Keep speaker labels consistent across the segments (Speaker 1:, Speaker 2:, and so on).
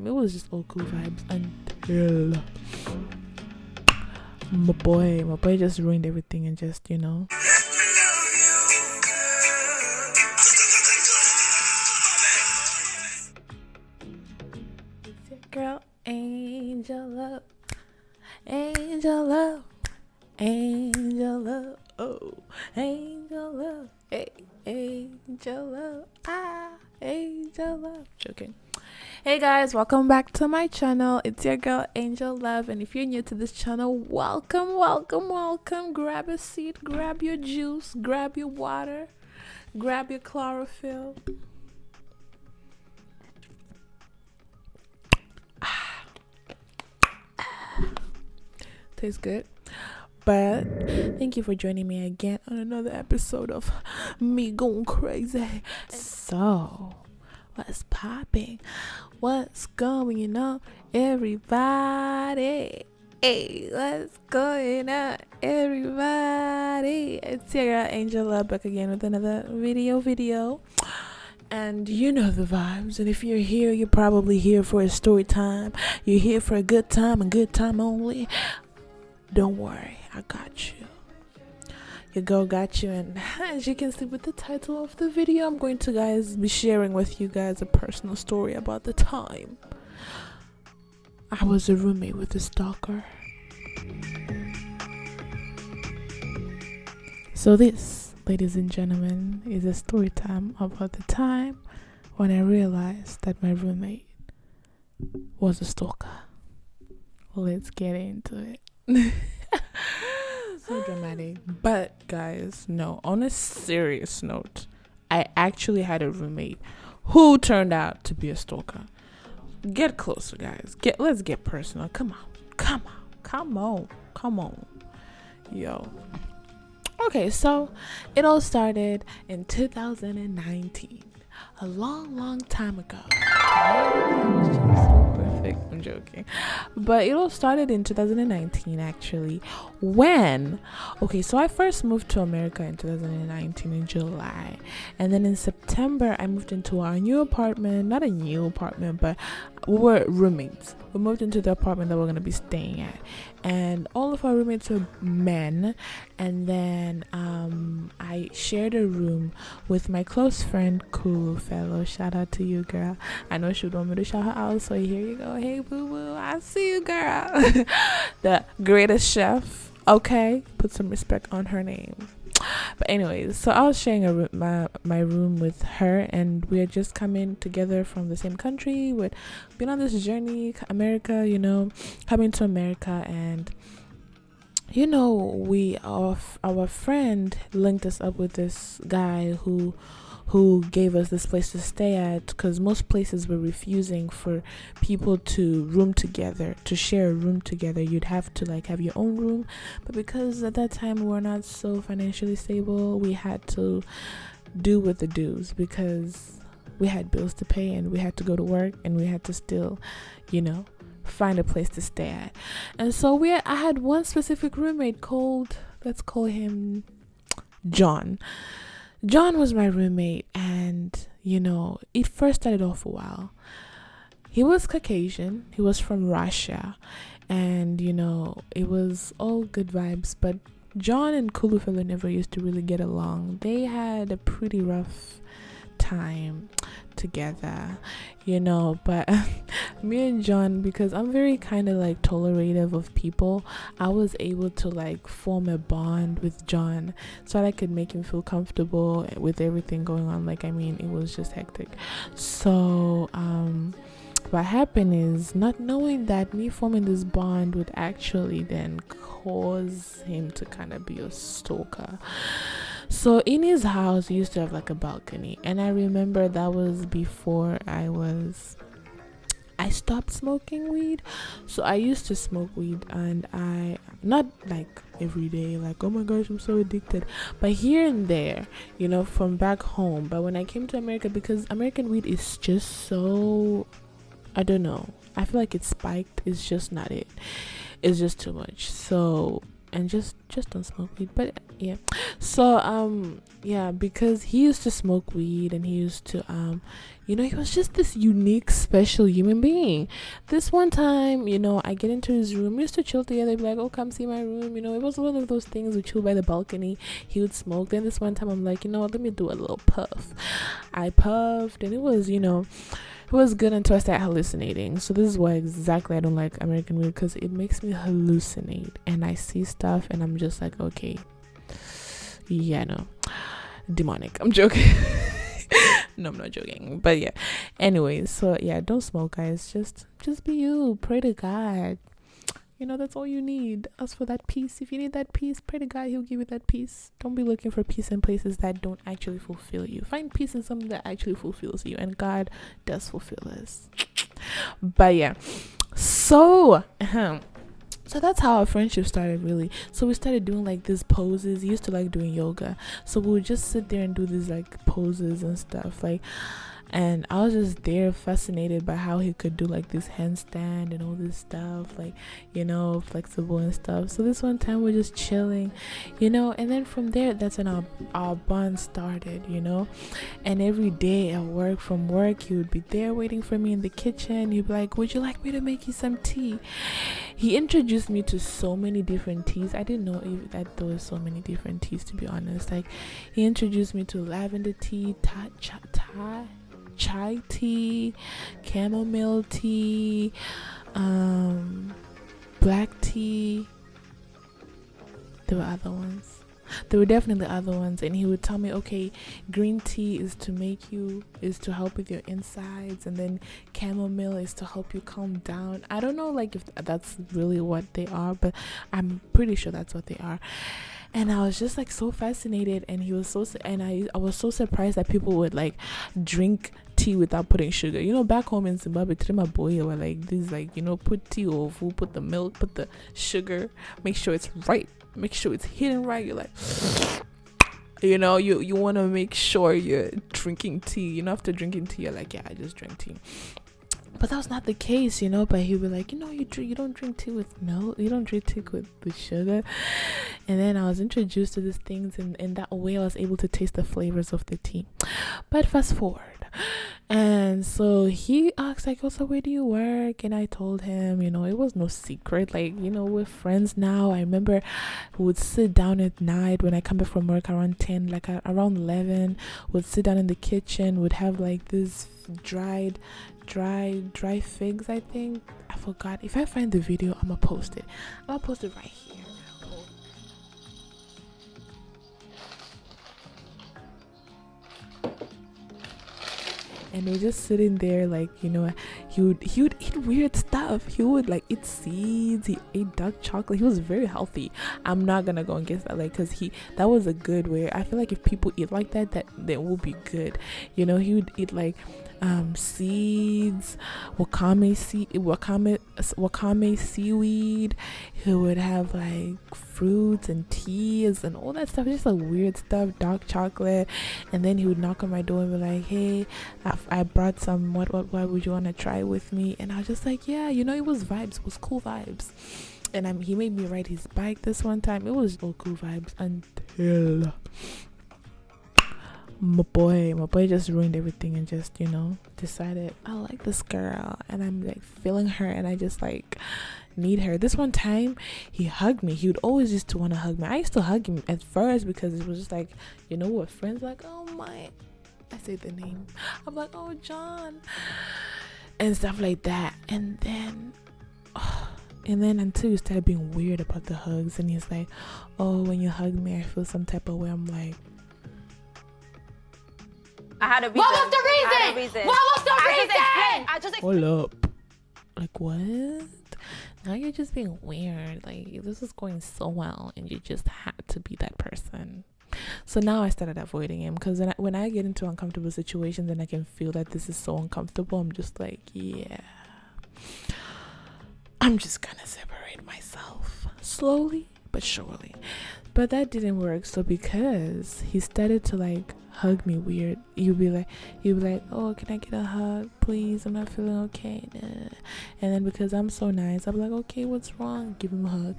Speaker 1: It was just all cool vibes until my boy just ruined everything and just, It's your girl, Angel Love, Angel Love, Angel Love, oh, Angel Love, hey, Angel Love, Angel Love. Joking. Hey guys, welcome back to my channel. It's your girl Angel Love, and if you're new to this channel, welcome. Grab a seat, grab your juice, grab your water, grab your chlorophyll. Tastes good. But thank you for joining me again on another episode of me going crazy. So what's popping? What's going on, everybody? Hey, what's going on, everybody? It's your girl Angel Love back again with another video. And you know the vibes. And if you're here, you're probably here for a story time. You're here for a good time and good time only. Don't worry, I got you. Your girl got you. And as you can see with the title of the video, I'm going to be sharing with you guys a personal story about the time I was a roommate with a stalker. So this, ladies and gentlemen, is a story time about the time when I realized that my roommate was a stalker. Let's get into it. So dramatic. But guys, no, on a serious note, I actually had a roommate who turned out to be a stalker. Get closer, guys. Let's get personal. Come on. Yo. Okay, so it all started in 2019. A long time ago. So perfect. I'm joking. But it all started in 2019 actually. So I first moved to America in 2019 in July. And then in September I moved into our new apartment. Not a new apartment, but we were roommates. We moved into the apartment that we're gonna be staying at. And all of our roommates were men. And then I shared a room with my close friend, Cool Fellow. Shout out to you, girl. I know she would want me to shout her out, so here you go. Hey, boo boo, I see you, girl. The greatest chef. Okay, put some respect on her name. But anyways, so I was sharing my room with her, and we had just come in together from the same country. We'd been on this journey, America, coming to America, and our friend linked us up with this guy who gave us this place to stay at, because most places were refusing for people to room together, to share a room together. You'd have to have your own room, but because at that time we were not so financially stable, we had to do with the dues, because we had bills to pay and we had to go to work and we had to still find a place to stay at. And so I had one specific roommate called, let's call him John. John was my roommate, and it first started off a while. He was Caucasian, he was from Russia, and it was all good vibes, but John and Kulufelo never used to really get along. They had a pretty rough time together, but me and John, because I'm very kind of tolerative of people, I was able to form a bond with John so that I could make him feel comfortable with everything going on. It was just hectic. So what happened is, not knowing that me forming this bond would actually then cause him to kind of be a stalker. So in his house, he used to have a balcony, and I remember that was before I stopped smoking weed. So I used to smoke weed, and I not every day, oh my gosh, I'm so addicted, but here and there, from back home. But when I came to America, because American weed is just so, I don't know, I feel like it's spiked. It's just not it. It's just too much. So, and just don't smoke weed. But Yeah. So yeah, because he used to smoke weed, and he used to he was just this unique, special human being. This one time, I get into his room. We used to chill together. Be like, oh, come see my room. It was one of those things. We chill by the balcony. He would smoke. Then this one time, I'm like, let me do a little puff. I puffed, and it was good until I started hallucinating. So this is why exactly I don't like American weed, because it makes me hallucinate, and I see stuff, and I'm just like, okay, yeah, no, demonic. I'm joking. No, I'm not joking. But yeah. Anyways, so yeah, don't smoke, guys. Just be you. Pray to God. That's all you need. As for that peace, if you need that peace, pray to God, he'll give you that peace. Don't be looking for peace in places that don't actually fulfill you. Find peace in something that actually fulfills you, and God does fulfill us. But yeah, so that's how our friendship started, really. So we started doing like these poses. He used to like doing yoga, so we would just sit there and do these like poses and stuff, like. And I was just there fascinated by how he could do like this handstand and all this stuff, like, flexible and stuff. So this one time we're just chilling, and then from there, that's when our bond started, and every day at work, from work, he would be there waiting for me in the kitchen. He'd be like, would you like me to make you some tea? He introduced me to so many different teas. I didn't know that there were so many different teas, to be honest. Like, he introduced me to lavender tea, chai tea, chamomile tea, black tea. There were other ones. There were definitely other ones. And he would tell me, okay, green tea is to help with your insides, and then chamomile is to help you calm down. I don't know like if that's really what they are, but I'm pretty sure that's what they are. And I was just like so fascinated, and I was so surprised that people would like drink tea without putting sugar. Back home in Zimbabwe, Trima boy were like this, like, put tea over, put the milk, put the sugar, make sure it's right, make sure it's hidden right. You're like, you want to make sure you're drinking tea. After drinking tea, you're like, yeah, I just drank tea. But that was not the case, but he'd be like, you don't drink tea with milk, you don't drink tea with sugar. And then I was introduced to these things, and in that way I was able to taste the flavors of the tea. But fast forward, and so he asked like, oh, so where do you work? And I told him, it was no secret, like, we're friends now. I remember we would sit down at night when I come back from work around 10, like around 11, would sit down in the kitchen, would have like this dry figs, I think. I forgot. If I find the video, I'm gonna post it right here. And we're just sitting there, like, he would eat weird stuff. He would like eat seeds. He ate dark chocolate. He was very healthy. I'm not gonna go and guess that, like, because that was a good way. I feel like if people eat like that they will be good. He would eat like seeds, wakame seaweed. He would have like fruits and teas and all that stuff, just like weird stuff, dark chocolate. And then he would knock on my door and be like, hey, I brought some, what would you want to try with me? And I was just like, yeah, it was vibes, it was cool vibes. And he made me ride his bike this one time. It was all cool vibes until my boy just ruined everything and just decided, I like this girl and I'm like feeling her, and I just like need her. This one time he hugged me. He would always used to want to hug me. I used to hug him at first because it was just like, we're friends, like, oh my, I say the name, I'm like, oh John, and stuff like that. And then until you started being weird about the hugs, and he's like, oh, when you hug me I feel some type of way. I'm like,
Speaker 2: I had a reason.
Speaker 3: What was the reason? What was the reason?
Speaker 2: I just
Speaker 1: hold up, like, what? Now you're just being weird. Like, this is going so well and you just had to be that person. So now I started avoiding him, because when I get into uncomfortable situations and I can feel that this is so uncomfortable, I'm just like, yeah, I'm just gonna separate myself slowly but surely. But that didn't work. So because he started to like hug me weird, he'd be like, oh, can I get a hug please, I'm not feeling okay. And then because I'm so nice, I'm like, okay, what's wrong? Give him a hug.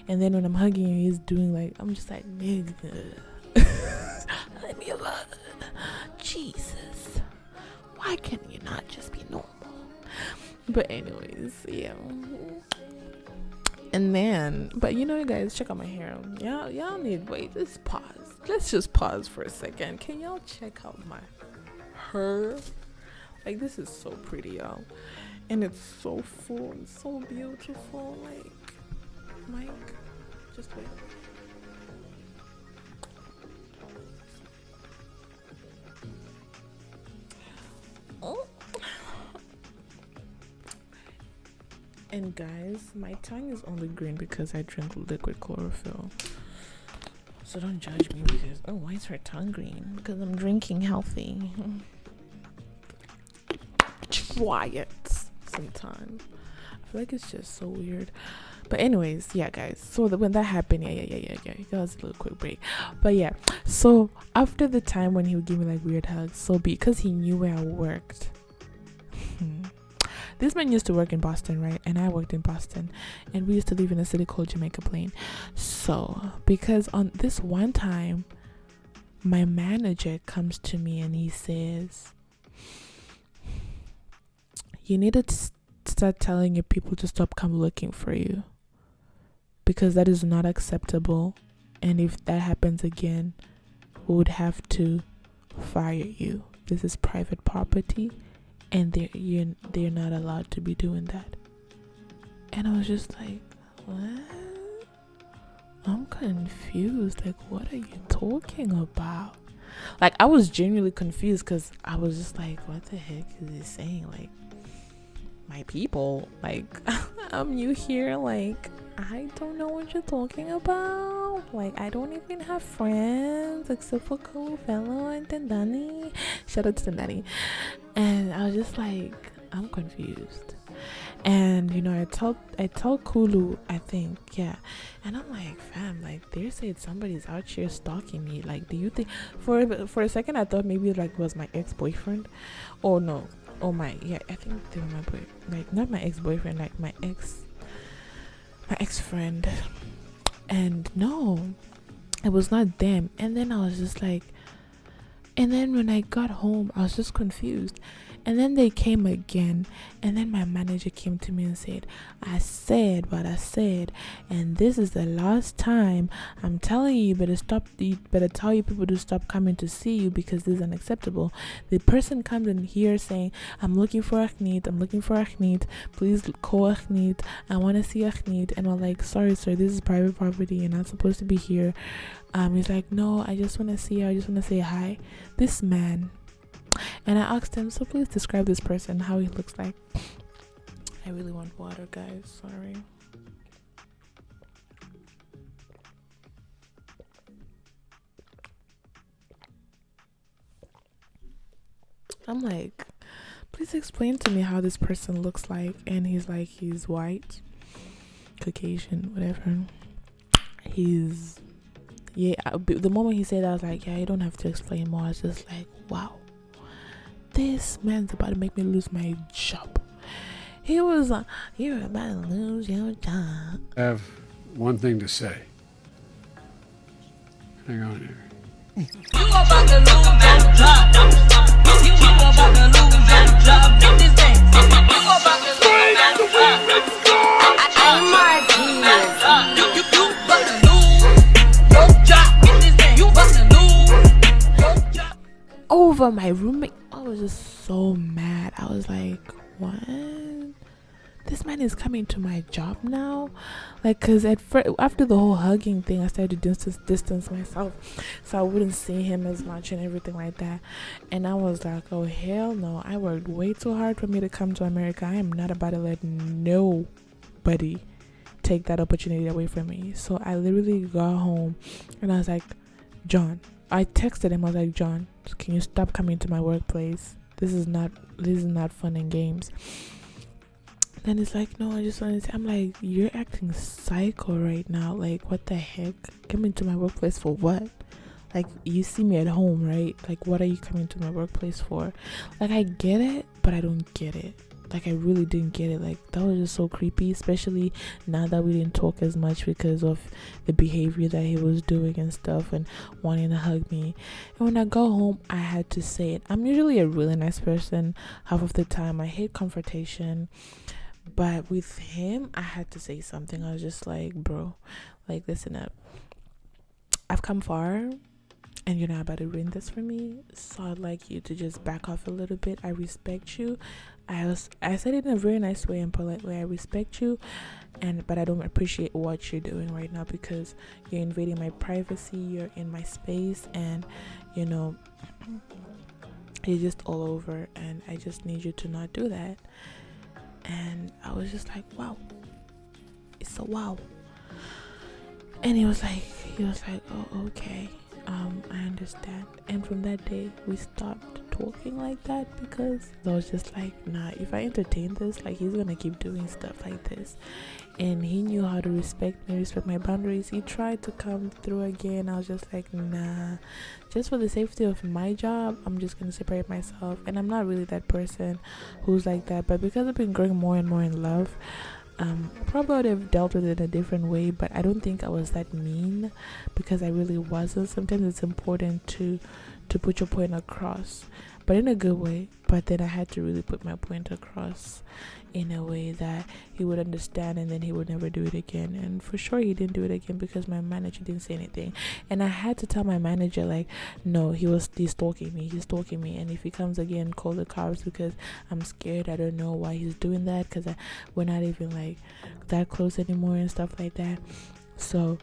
Speaker 1: And then when I'm hugging him, he's doing like, I'm just like, nigga, let me alone. Jesus, why can you not just be normal? But anyways, yeah. And then, but you know, you guys, check out my hair. Y'all need, wait, just pause. Let's just pause for a second. Can y'all check out my hair? Like, this is so pretty, y'all. And it's so full and so beautiful. Like, Mike, just wait. Oh. And guys, my tongue is only green because I drink liquid chlorophyll. So don't judge me because, oh, why is her tongue green? Because I'm drinking healthy. Try it sometime. I feel like it's just so weird. But anyways, yeah, guys. So when that happened, yeah. That was a little quick break. But yeah, so after the time when he would give me like weird hugs, so because he knew where I worked. This man used to work in Boston, right? And I worked in Boston. And we used to live in a city called Jamaica Plain. So, because on this one time, my manager comes to me and he says, you need to start telling your people to stop come looking for you. Because that is not acceptable. And if that happens again, we would have to fire you. This is private property. And they're not allowed to be doing that. And I was just like, what? I'm confused. Like, what are you talking about? Like, I was genuinely confused because I was just like, what the heck is he saying? Like, my people, like, I'm new here. Like, I don't know what you're talking about. Like, I don't even have friends except for Colfello and Tendani. Shout out to Tendani. And I was just like, I'm confused. And you know, I tell Kulu, I think, yeah. And I'm like, fam, like, they said somebody's out here stalking me. Like, do you think for a second I thought maybe like was my ex-boyfriend? Or no. Oh my, yeah, I think they were my boy, like not my ex-boyfriend, like my ex-friend. And no, it was not them. And then I was just like, and then when I got home, I was just confused. And then they came again. And then my manager came to me and said, I said what I said. And this is the last time. I'm telling you, you better tell your people to stop coming to see you because this is unacceptable. The person comes in here saying, I'm looking for Ahmed. Please call Ahmed. I want to see Ahmed. And I'm like, sorry, sir, this is private property. You're not supposed to be here. He's like, no, I just want to see her. I just want to say hi. This man. And I asked him, so please describe this person, how he looks like. I really want water, guys. Sorry. I'm like, please explain to me how this person looks like. And he's like, he's white, Caucasian, whatever. The moment he said that, I was like, yeah, you don't have to explain more. I was just like, wow. This man's about to make me lose my job. He was like, you're about to lose your job.
Speaker 2: I have one thing to say. Hang on here.
Speaker 4: You about to lose your job. You about to lose your job. Get this thing. You about to lose your job. Oh my goodness. You about to lose your job. Get this thing. You about to lose your job.
Speaker 1: Over my roommate. I was just so mad. I was like, what? This man is coming to my job now? Like, because after the whole hugging thing, I started to distance myself so I wouldn't see him as much and everything like that. And I was like, oh, hell no. I worked way too hard for me to come to America. I am not about to let nobody take that opportunity away from me. So I literally got home and I was like, John. I texted him. I was like, John, can you stop coming to my workplace? This is not fun and games. Then it's like, no, I just want to say, I'm like, you're acting psycho right now. Like, what the heck? Coming to my workplace for what? Like, you see me at home, right? Like, what are you coming to my workplace for? Like, I get it, but I don't get it. Like, I really didn't get it. Like, that was just so creepy, especially now that we didn't talk as much because of the behavior that he was doing and stuff, and wanting to hug me. And when I go home, I had to say it. I'm usually a really nice person half of the time. I hate confrontation, but with him, I had to say something. I was just like, bro, like, listen up. I've come far, and you're not about to ruin this for me, so I'd like you to just back off a little bit. I respect you. I said it in a very nice way and polite way. I respect you, but I don't appreciate what you're doing right now, because you're invading my privacy, you're in my space, and you're just all over, and I just need you to not do that. And I was just like, wow, it's a wow. And he was like, oh, okay, I understand. And from that day, we stopped talking like that, because I was just like, nah, if I entertain this, like, he's gonna keep doing stuff like this. And he knew how to respect me, respect my boundaries. He tried to come through again. I was just like, nah, just for the safety of my job, I'm just gonna separate myself. And I'm not really that person who's like that, but because I've been growing more and more in love, probably would have dealt with it in a different way. But I don't think I was that mean, because I really wasn't. Sometimes it's important to put your point across, but in a good way. But then I had to really put my point across in a way that he would understand, and then he would never do it again. And for sure he didn't do it again, because my manager didn't say anything. And I had to tell my manager, like, no, he's stalking me, and if he comes again, call the cops, because I'm scared. I don't know why he's doing that, because we're not even like that close anymore and stuff like that. So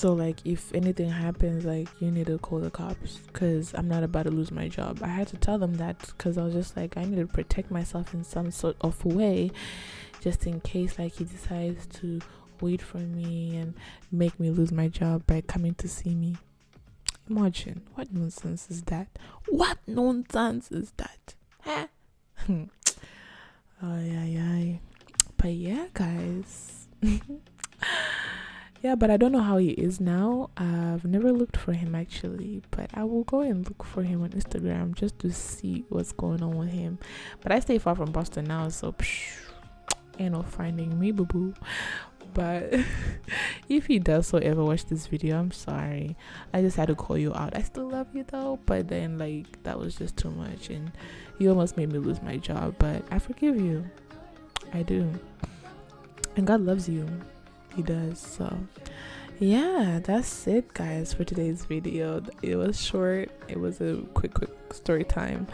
Speaker 1: like, if anything happens, like, you need to call the cops, because I'm not about to lose my job. I had to tell them that, because I was just like, I need to protect myself in some sort of way, just in case, like, he decides to wait for me and make me lose my job by coming to see me. Imagine, what nonsense is that? Huh? Ay. But yeah, guys. Yeah, but I don't know how he is now. I've never looked for him, actually, but I will go and look for him on Instagram just to see what's going on with him. But I stay far from Boston now, so ain't no finding me, boo-boo. But if he does so ever watch this video, I'm sorry. I just had to call you out. I still love you though, but then, like, that was just too much, and you almost made me lose my job. But I forgive you. I do. And God loves you. He does. So yeah, that's it, guys, for today's video. It was short. It was a quick story time,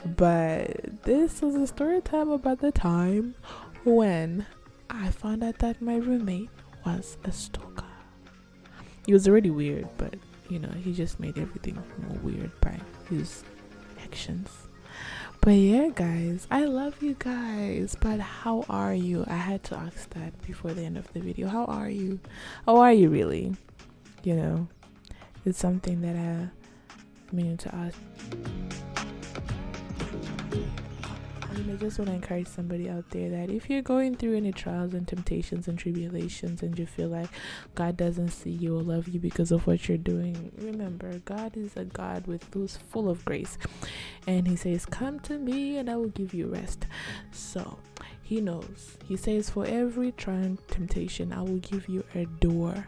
Speaker 1: but this was a story time about the time when I found out that my roommate was a stalker. It was already weird, but he just made everything more weird by his actions. But yeah, guys, I love you guys. But how are you? I had to ask that before the end of the video. How are you? How are you really? It's something that I mean to ask. I just want to encourage somebody out there that if you're going through any trials and temptations and tribulations, and you feel like God doesn't see you or love you because of what you're doing, remember, God is a God who's full of grace, and he says, come to me and I will give you rest. So he knows. He says, for every trial and temptation, I will give you a door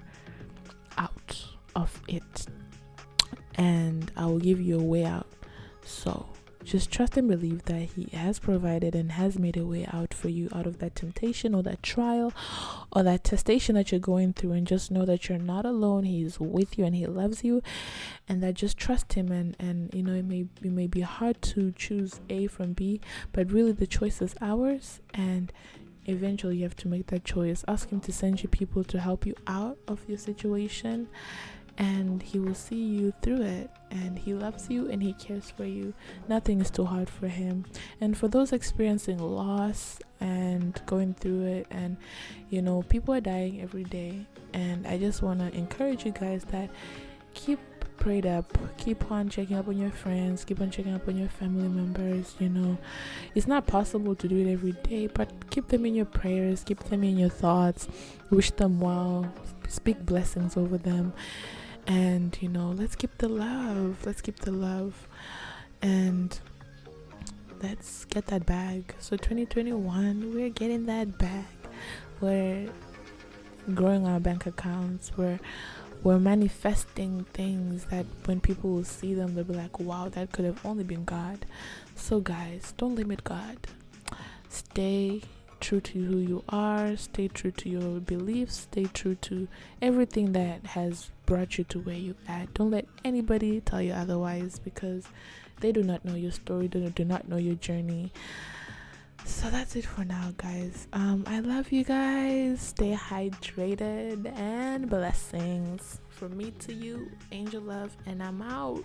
Speaker 1: out of it, and I will give you a way out. So just trust and believe that he has provided and has made a way out for you out of that temptation or that trial or that testation that you're going through. And just know that you're not alone. He's with you and he loves you, and that just trust him. And it may be hard to choose A from B, but really the choice is ours, and eventually you have to make that choice. Ask him to send you people to help you out of your situation, and he will see you through it. And he loves you and he cares for you. Nothing is too hard for him. And for those experiencing loss and going through it, and people are dying every day, and I just want to encourage you guys that keep prayed up, keep on checking up on your friends, keep on checking up on your family members. It's not possible to do it every day, but keep them in your prayers, keep them in your thoughts, wish them well, speak blessings over them. And let's keep the love, and let's get that bag. So 2021, we're getting that bag. We're growing our bank accounts. We're manifesting things that when people will see them, they'll be like, wow, that could have only been God. So guys, don't limit God. Stay true to who you are. Stay true to your beliefs. Stay true to everything that has brought you to where you're at. Don't let anybody tell you otherwise, because they do not know your story. They do not know your journey. So that's it for now, guys. I love you guys. Stay hydrated, and blessings from me to you. Angel love, and I'm out.